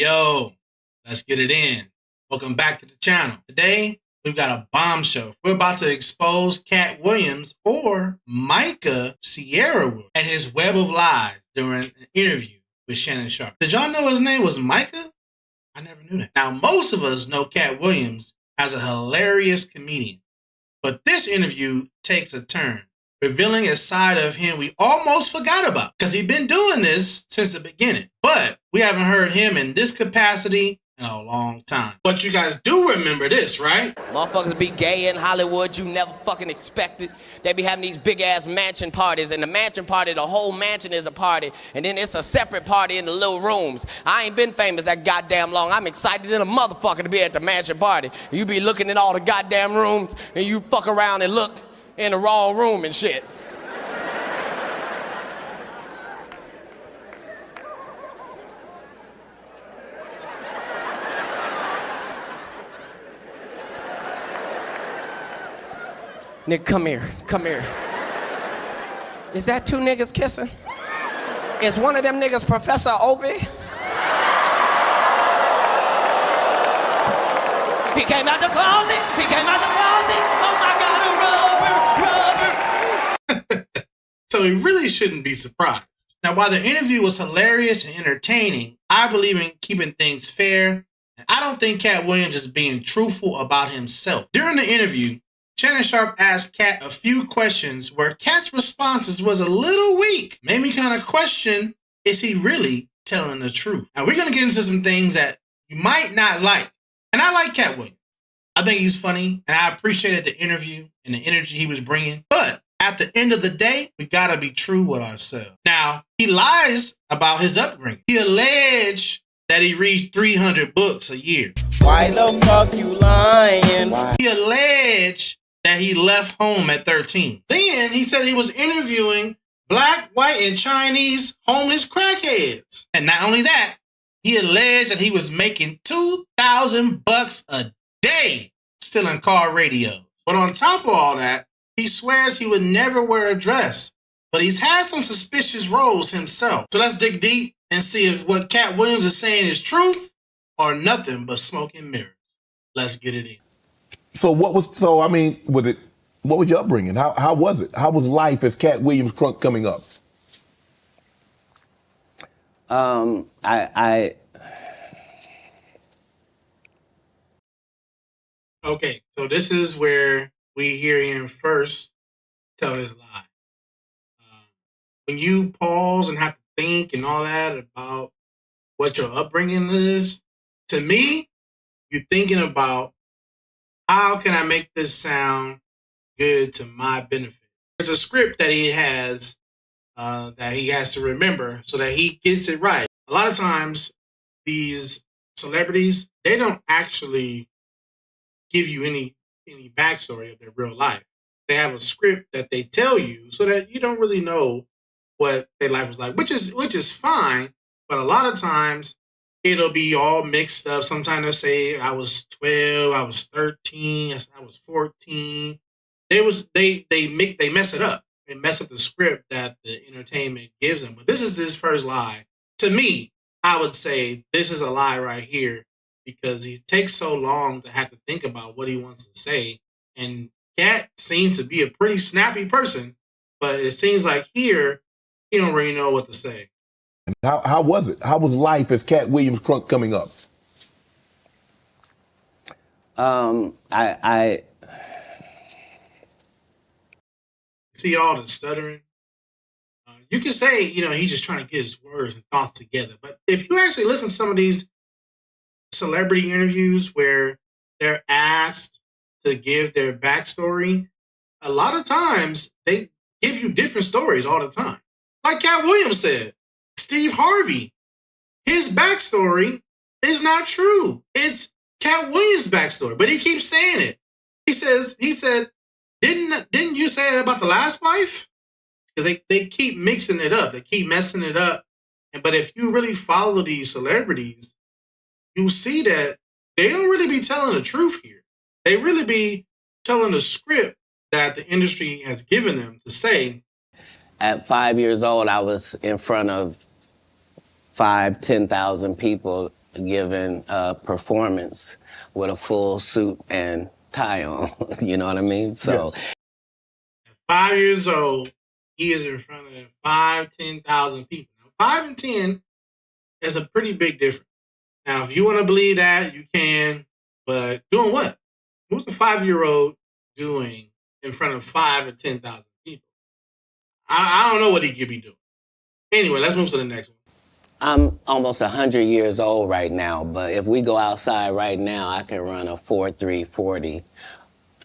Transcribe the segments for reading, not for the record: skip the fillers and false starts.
Yo, let's get it in. Welcome back to the channel. Today, we've got a bombshell. We're about to expose Katt Williams, or Micah Sierra, and his web of lies during an interview with Shannon Sharpe. Did y'all know his name was Micah? I never knew that. Now, most of us know Katt Williams as a hilarious comedian, but this interview takes a turn, revealing a side of him we almost forgot about, because he's been doing this since the beginning. But we haven't heard him in this capacity in a long time. But you guys do remember this, right? Motherfuckers be gay in Hollywood, you never fucking expected. They be having these big ass mansion parties, and the mansion party, the whole mansion is a party, and then it's a separate party in the little rooms. I ain't been famous that goddamn long. I'm excited than a motherfucker to be at the mansion party. You be looking in all the goddamn rooms, and you fuck around and look in the wrong room and shit. Nigga, come here, come here. Is that two niggas kissing? Is one of them niggas Professor Ovi? He came out the closet, he came out the closet. Oh my God, a rubber. So he really shouldn't be surprised. Now, while the interview was hilarious and entertaining, I believe in keeping things fair. And I don't think Katt Williams is being truthful about himself. During the interview, Shannon Sharpe asked Katt a few questions where Katt's responses was a little weak. Made me kind of question, is he really telling the truth? Now, we're going to get into some things that you might not like. And I like Katt Williams. I think he's funny, and I appreciated the interview and the energy he was bringing. But at the end of the day, we got to be true with ourselves. Now, he lies about his upbringing. He alleged that he reads 300 books a year. Why the fuck you lying? He alleged that he left home at 13. Then he said he was interviewing black, white, and Chinese homeless crackheads. And not only that, he alleged that he was making $2,000 a day stealing car radios. But on top of all that, he swears he would never wear a dress. But he's had some suspicious roles himself. So let's dig deep and see if what Katt Williams is saying is truth or nothing but smoke and mirrors. Let's get it in. What was your upbringing? How was it? How was life as Katt Williams Crunk coming up? Okay, so this is where we hear him first tell his lie. When you pause and have to think and all that about what your upbringing is, to me, you're thinking about, how can I make this sound good to my benefit? There's a script that he has to remember so that he gets it right. A lot of times, these celebrities, they don't actually give you any backstory of their real life. They have a script that they tell you so that you don't really know what their life was like, which is fine. But a lot of times, it'll be all mixed up. Sometimes they'll say, I was 12, I was 13, I was 14. They mess it up. They mess up the script that the entertainment gives them. But this is his first lie. To me, I would say this is a lie right here, because he takes so long to have to think about what he wants to say. And Katt seems to be a pretty snappy person, but it seems like here, he don't really know what to say. How was it? How was life as Katt Williams Crunk coming up? See all the stuttering? You can say, he's just trying to get his words and thoughts together. But if you actually listen to some of these celebrity interviews where they're asked to give their backstory, a lot of times they give you different stories all the time. Like Katt Williams said, Steve Harvey, his backstory is not true. It's Katt Williams' backstory, but he keeps saying it. He said, didn't you say it about the last wife? Because they keep mixing it up. They keep messing it up. But if you really follow these celebrities, you'll see that they don't really be telling the truth here. They really be telling the script that the industry has given them to say. At 5 years old, I was in front of 5,000 to 10,000 people giving a performance with a full suit and tie on. You know what I mean? So, At 5 years old, he is in front of 10,000 people. Now, 5 and 10 is a pretty big difference. Now, if you want to believe that, you can, but doing what? What's a 5-year-old doing in front of 5 or 10,000 people? I don't know what he could be doing. Anyway, let's move to the next one. I'm almost 100 years old right now, but if we go outside right now, I can run a 4.340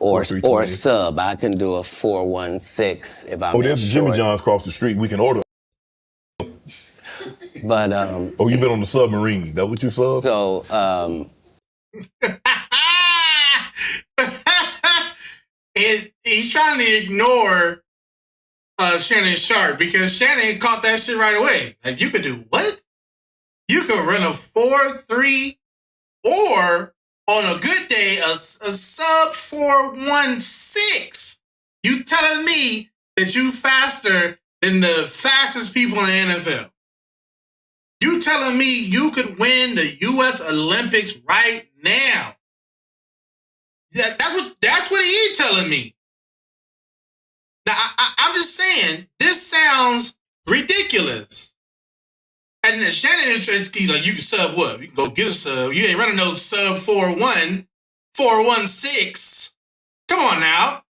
or sub. I can do a 4.16 if I'm there's Jimmy John's across the street. We can order. But you've been on the submarine. That what you sub? So he's trying to ignore Shannon Sharpe because Shannon caught that shit right away. Like, you could do what? You could run a 4.3 or on a good day a sub 4.16. You telling me that you faster than the fastest people in the NFL? You telling me you could win the U.S. Olympics right now? That's what he's telling me. Now, I'm just saying, this sounds ridiculous. And then Shannon is like, you can sub what? You can go get a sub. You ain't running no sub 4.1, 4.16. Come on now.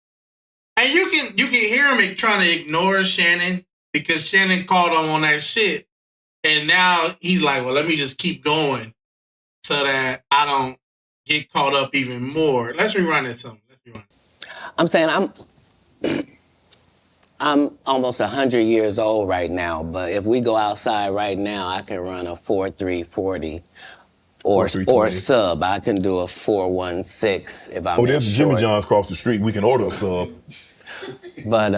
And you can hear him trying to ignore Shannon because Shannon called him on that shit. And now he's like, well, let me just keep going so that I don't get caught up even more. Let's rerun it some. I'm saying I'm almost 100 years old right now, but if we go outside right now, I can run a 4.340 or sub. I can do a 4.16 if I'm there's Jimmy John's across the street. We can order a sub. But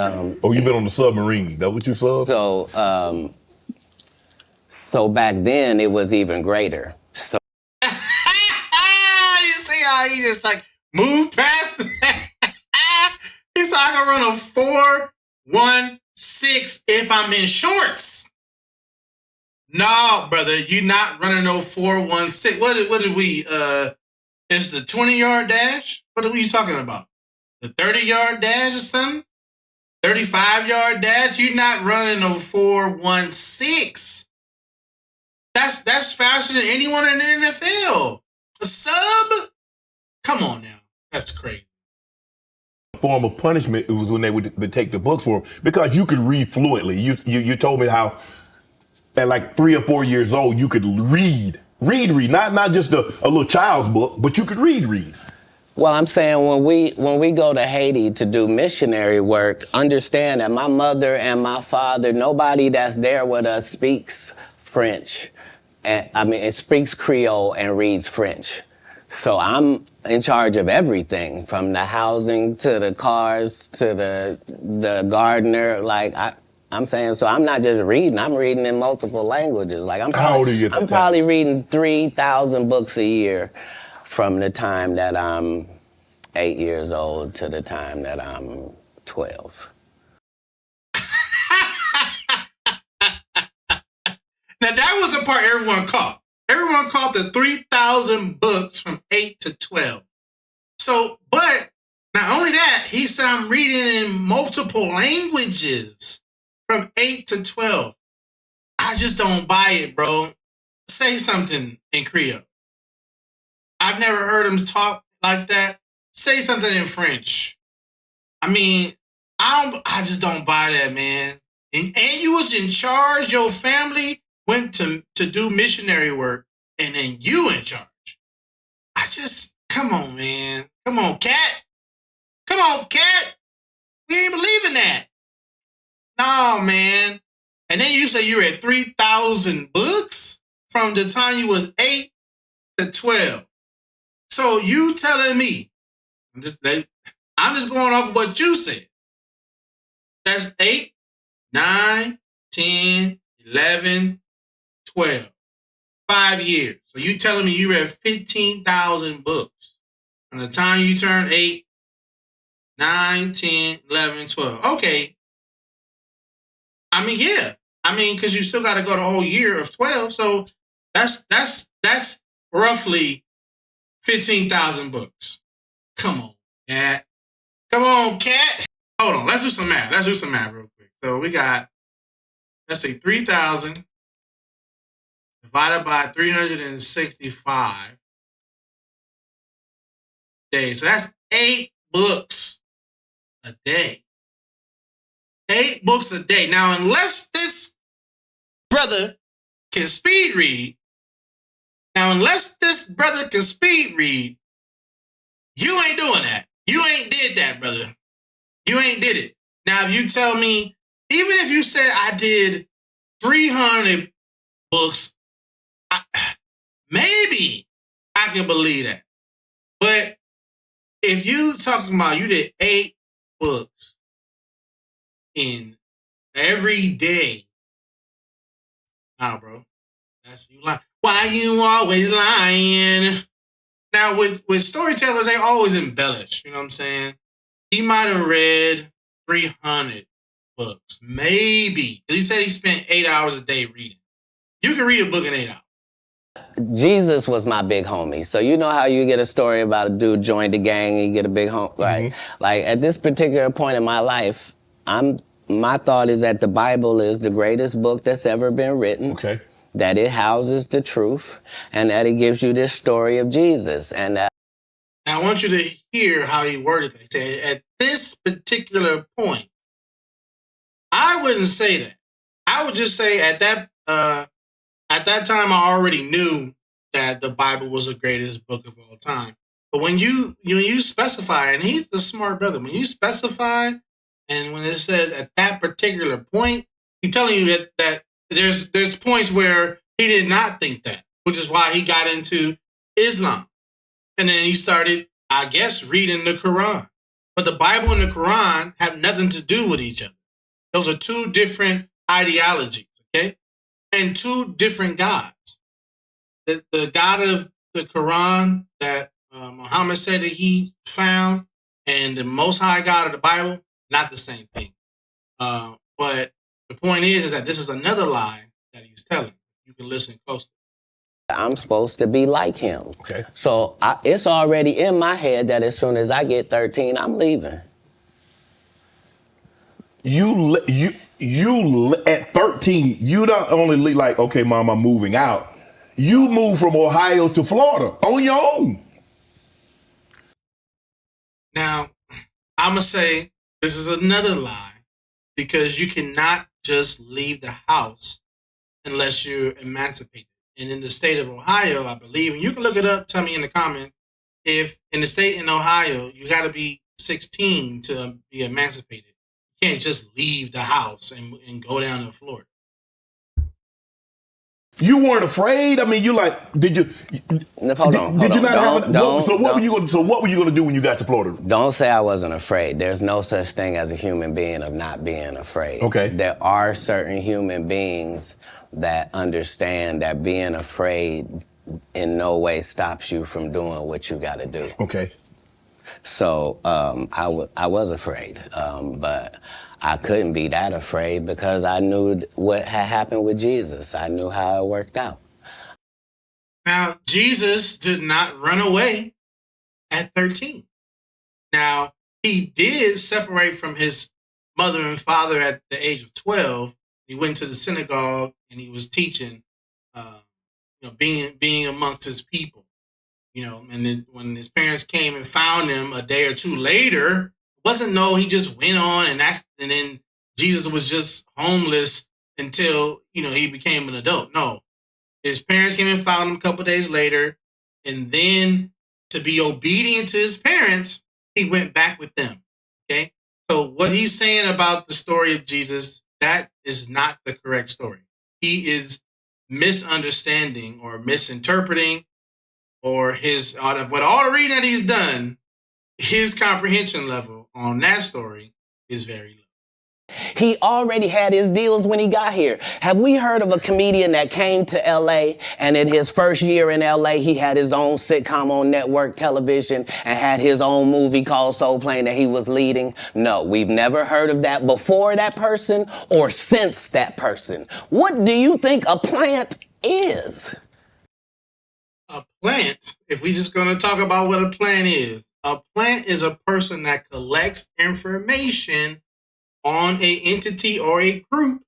you've been on the submarine. That what you sub? So back then it was even greater. So you see how he just like moved past that? He said I can run a 4.16 if I'm in shorts. No, brother, you're not running no 4.16. What did we it's the 20-yard dash? What are we talking about? The 30-yard dash or something? 35-yard dash? You're not running no 4.16. That's faster than anyone in the NFL. A sub? Come on now. That's crazy. Form of punishment it was when they would take the books for him because you could read fluently. You told me how at like 3 or 4 years old you could read, not just a little child's book, but you could read. Well, I'm saying when we go to Haiti to do missionary work, understand that my mother and my father, nobody that's there with us speaks French. It speaks Creole and reads French. So I'm in charge of everything, from the housing to the cars to the gardener. Like I'm saying, so I'm not just reading. I'm reading in multiple languages. Like how old are you? I'm probably reading 3,000 books a year, from the time that I'm 8 years old to the time that I'm 12. Now, that was the part everyone caught. Everyone caught the 3,000 books from 8 to 12. So, but not only that, he said, I'm reading in multiple languages from 8 to 12. I just don't buy it, bro. Say something in Creole. I've never heard him talk like that. Say something in French. I mean, I just don't buy that, man. And you was in charge, your family went to do missionary work, and then you in charge. Come on, man. Come on, Katt. Come on, Katt. We ain't believing that. No, man. And then you say you read 3,000 books from the time you was 8 to 12. So you telling me, I'm just going off of what you said. That's 8, 9, 10, 11, 12. 5 years. So you telling me you read 15,000 books from the time you turn 8, 9, 10, 11, 12. Okay. I mean, yeah. I mean, because you still got to go the whole year of 12. So that's roughly 15,000 books. Come on, Cat. Come on, Cat. Hold on. Let's do some math. Real quick. So we got, let's say 3,000 divided by 365 days. So that's 8 books a day. 8 books a day. Now, unless this brother can speed read, you ain't doing that. You ain't did that, brother. You ain't did it. Now, if you tell me, even if you said I did 300 books, maybe I can believe that. But if you talking about you did 8 books in every day, nah, bro, that's you lying. Why you always lying? Now, with storytellers, they always embellish. You know what I'm saying? He might have read 300 books, maybe. He said he spent 8 hours a day reading. You can read a book in 8 hours. Jesus was my big homie. So you know how you get a story about a dude joined the gang and you get a big homie, right? Like at this particular point in my life, my thought is that the Bible is the greatest book that's ever been written. Okay. That it houses the truth and that it gives you this story of Jesus. And now I want you to hear how he worded that. He said, at this particular point, I wouldn't say that. I would just say at that time, I already knew that the Bible was the greatest book of all time. But when you specify, and he's the smart brother, when you specify, and when it says at that particular point, he's telling you that there's points where he did not think that, which is why he got into Islam. And then he started, I guess, reading the Quran. But the Bible and the Quran have nothing to do with each other. Those are 2 different ideologies, okay? And 2 different gods. The God of the Quran that Muhammad said that he found and the Most High God of the Bible, not the same thing. But the point is that this is another lie that he's telling. You can listen closely. I'm supposed to be like him. Okay. So it's already in my head that as soon as I get 13, I'm leaving. You at 13, you don't only like, okay, Mom, I'm moving out. You moved from Ohio to Florida on your own. Now, I'm going to say this is another lie because you cannot just leave the house unless you're emancipated. And in the state of Ohio, I believe, and you can look it up, tell me in the comments, if in the state in Ohio, you got to be 16 to be emancipated. You can't just leave the house and go down to Florida. You weren't afraid? I mean, you like, did you? Hold on. Did you not have? So what were you going to do when you got to Florida? Don't say I wasn't afraid. There's no such thing as a human being of not being afraid. Okay. There are certain human beings that understand that being afraid in no way stops you from doing what you got to do. Okay. So I was afraid, but I couldn't be that afraid because I knew what had happened with Jesus. I knew how it worked out. Now, Jesus did not run away at 13. Now, he did separate from his mother and father at the age of 12. He went to the synagogue and he was teaching, being amongst his people. And then when his parents came and found him a day or 2 later, he just went on and then Jesus was just homeless until, he became an adult. No, his parents came and found him a couple of days later. And then to be obedient to his parents, he went back with them. Okay. So what he's saying about the story of Jesus, that is not the correct story. He is misunderstanding or misinterpreting, or all the reading that he's done, his comprehension level on that story is very low. He already had his deals when he got here. Have we heard of a comedian that came to L.A. and in his first year in L.A. he had his own sitcom on network television and had his own movie called Soul Plane that he was leading? No, we've never heard of that before that person or since that person. What do you think a plant is? A plant, if we just going to talk about what a plant is a person that collects information on a entity or a group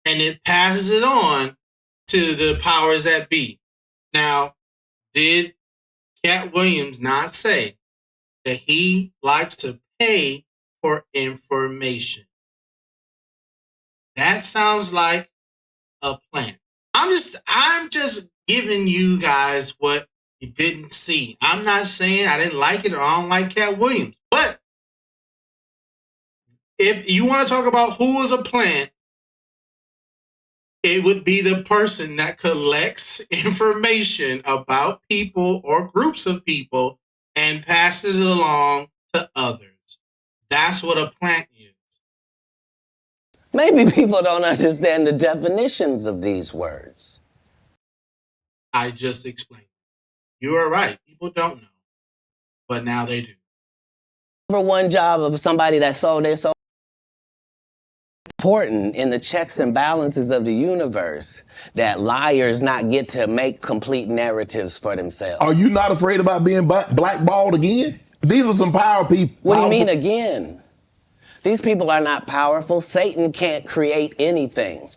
and it passes it on to the powers that be. Now, did Katt Williams not say that he likes to pay for information? That sounds like a plant. I'm just giving you guys what you didn't see. I'm not saying I didn't like it or I don't like Katt Williams. But if you want to talk about who is a plant, it would be the person that collects information about people or groups of people and passes it along to others. That's what a plant is. Maybe people don't understand the definitions of these words. I just explained. You are right. People don't know. But now they do. Number one job of somebody that sold their soul important in the checks and balances of the universe that liars not get to make complete narratives for themselves. Are you not afraid about being blackballed again? These are some power people. What do you mean again? These people are not powerful. Satan can't create anything.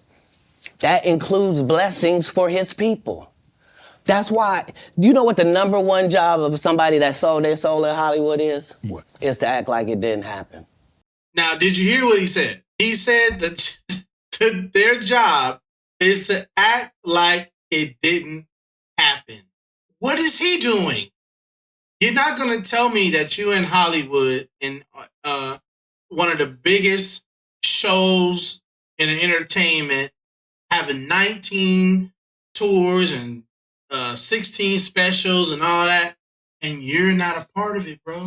That includes blessings for his people. That's why, you know what the number one job of somebody that sold their soul in Hollywood is? What? Is to act like it didn't happen. Now, did you hear what he said? He said that their job is to act like it didn't happen. What is he doing? You're not going to tell me that you in Hollywood in one of the biggest shows in entertainment, having 19 tours and 16 specials and all that, and you're not a part of it, bro.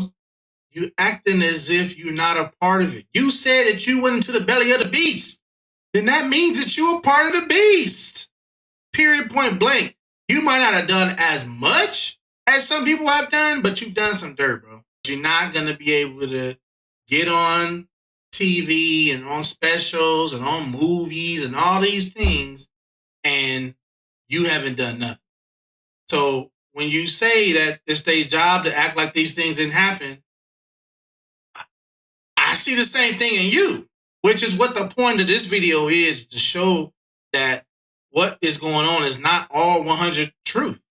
You acting as if you're not a part of it. You said that you went into the belly of the beast. Then that means that you're a part of the beast. Period, point blank. You might not have done as much as some people have done, but you've done some dirt, bro. You're not going to be able to get on TV and on specials and on movies and all these things, and you haven't done nothing. So when you say that it's their job to act like these things didn't happen, I see the same thing in you, which is what the point of this video is, to show that what is going on is not all 100 truth.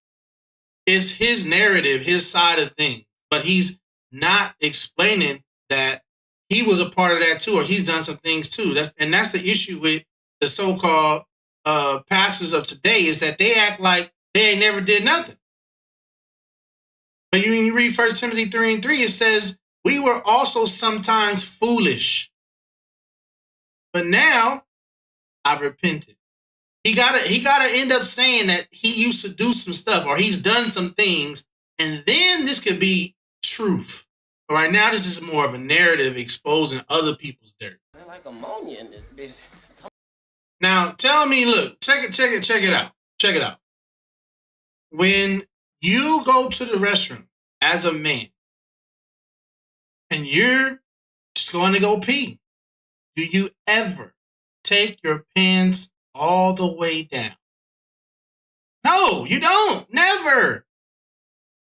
It's his narrative, his side of things, but he's not explaining that he was a part of that too, or he's done some things too. That's the issue with the so-called pastors of today, is that they act like they ain't never did nothing. But when you read 1 Timothy 3:3, it says, we were also sometimes foolish, but now I've repented. He gotta end up saying that he used to do some stuff, or he's done some things, and then this could be truth. But right now, this is more of a narrative exposing other people's dirt. I like ammonia in this bitch. Now, tell me, look, check it out. When you go to the restroom as a man and you're just going to go pee, do you ever take your pants all the way down? No, you don't. Never.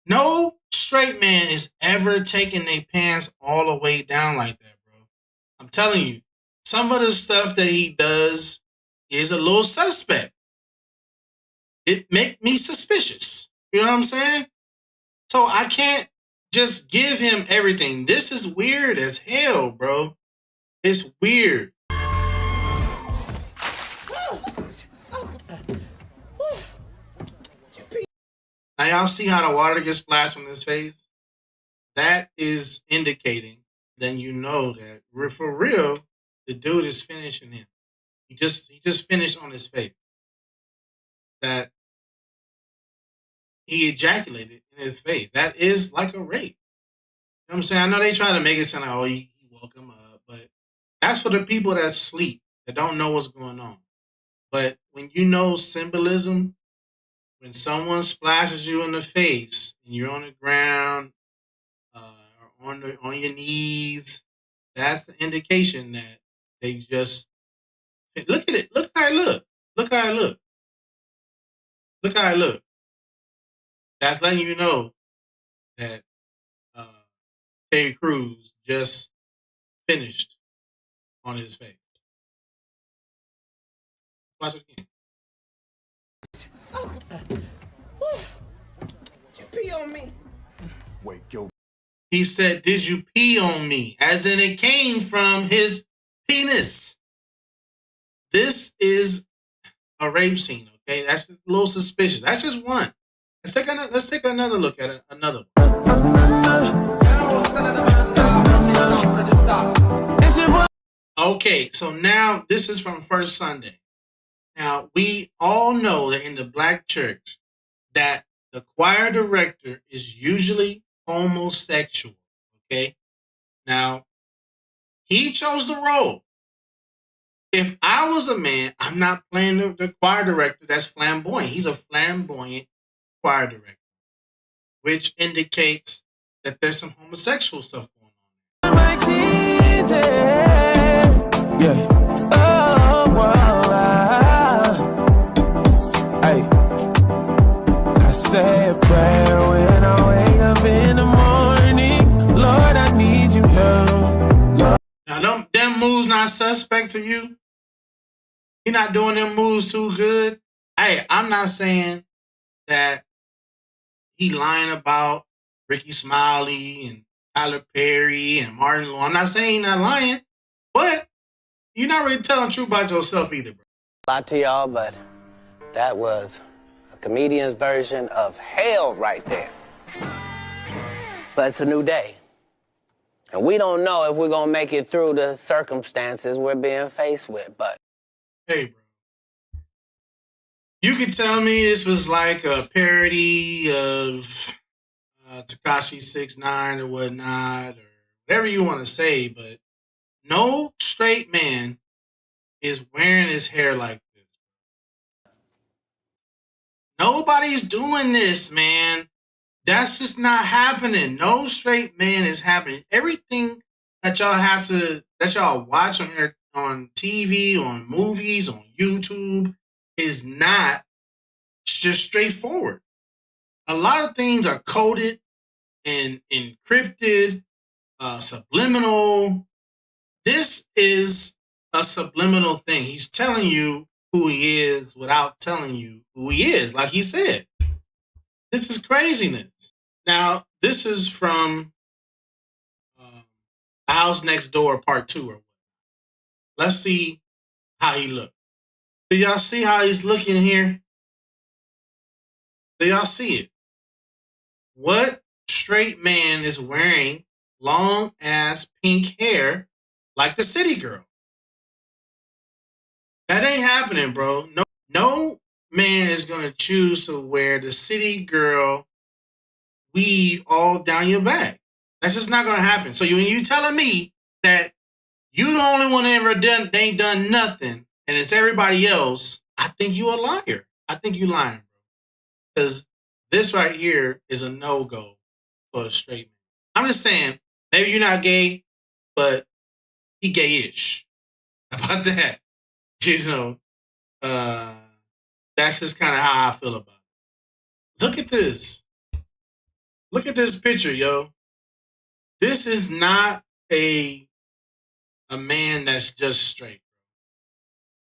No straight man is ever taking their pants all the way down like that, bro. I'm telling you, some of the stuff that he does is a little suspect. It make me suspicious. You know what I'm saying? So I can't just give him everything. This is weird as hell, bro. It's weird. Now y'all see how the water gets splashed on his face? That is indicating, then you know that for real, the dude is finishing him. He just finished on his face. That he ejaculated in his face. That is like a rape. You know what I'm saying? I know they try to make it sound like, oh, he woke him up, but that's for the people that sleep, that don't know what's going on. But when you know symbolism, when someone splashes you in the face and you're on the ground or on your knees, that's the indication that they just look at it. Look how I look. Look how I look. Look how I look. That's letting you know that Terry Crews just finished on his face. Watch it again. You pee on me. Wait, yo. He said, "Did you pee on me?" As in it came from his penis. This is a rape scene, okay? That's just a little suspicious. That's just one. Let's take another look at it. Another one. Okay, so now this is from First Sunday. Now, we all know that in the black church that the choir director is usually homosexual, okay? Now, he chose the role. If I was a man, I'm not playing the choir director that's flamboyant. He's a flamboyant choir director, which indicates that there's some homosexual stuff going on. Yeah. Oh, wow. Hey. I say a prayer when I wake up in the morning. Lord, I need you now. Now, them moves not suspect to you? You're not doing them moves too good? Hey, I'm not saying that he lying about Ricky Smiley and Tyler Perry and Martin Lawrence. I'm not saying he's not lying, but you're not really telling the truth about yourself either, bro. Lie to y'all, but that was a comedian's version of hell right there. But it's a new day. And we don't know if we're going to make it through the circumstances we're being faced with, but... Hey, bro. You could tell me this was like a parody of Tekashi 6ix9ine or whatnot, or whatever you want to say, but no straight man is wearing his hair like this. Nobody's doing this, man. That's just not happening. No straight man is happening. Everything that y'all watch on TV, on movies, on YouTube is not just straightforward. A lot of things are coded and encrypted, subliminal. This is a subliminal thing. He's telling you who he is without telling you who he is, like he said. This is craziness. Now, this is from The House Next Door Part 2. Or let's see how he looked. Do y'all see how he's looking here? Do y'all see it? What straight man is wearing long ass pink hair like the city girl? That ain't happening, bro. No man is gonna choose to wear the city girl weave all down your back. That's just not gonna happen. So when you telling me that you the only one that ain't done nothing, and it's everybody else, I think you a liar. I think you lying, bro. Because this right here is a no-go for a straight man. I'm just saying, maybe you're not gay, but he gay-ish. How about that? You know, that's just kind of how I feel about it. Look at this. Look at this picture, yo. This is not a man that's just straight.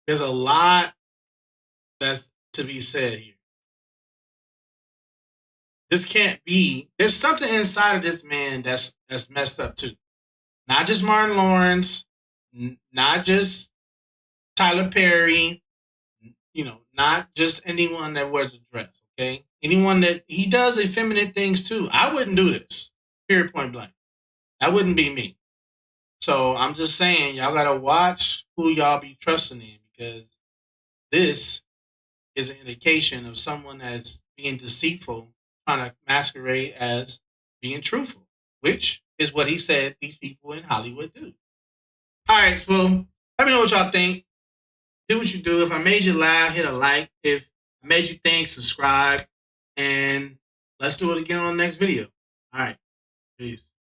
There's a lot that's to be said here. This can't be. There's something inside of this man that's messed up too. Not just Martin Lawrence, not just Tyler Perry, you know, not just anyone that wears a dress, okay? Anyone that, he does effeminate things too. I wouldn't do this, period, point blank. That wouldn't be me. So I'm just saying, y'all gotta watch who y'all be trusting in, because this is an indication of someone that's being deceitful, trying to masquerade as being truthful, which is what he said these people in Hollywood do. All right, so let me know what y'all think. Do what you do. If I made you laugh, hit a like. If I made you think, subscribe. And let's do it again on the next video. All right. Peace.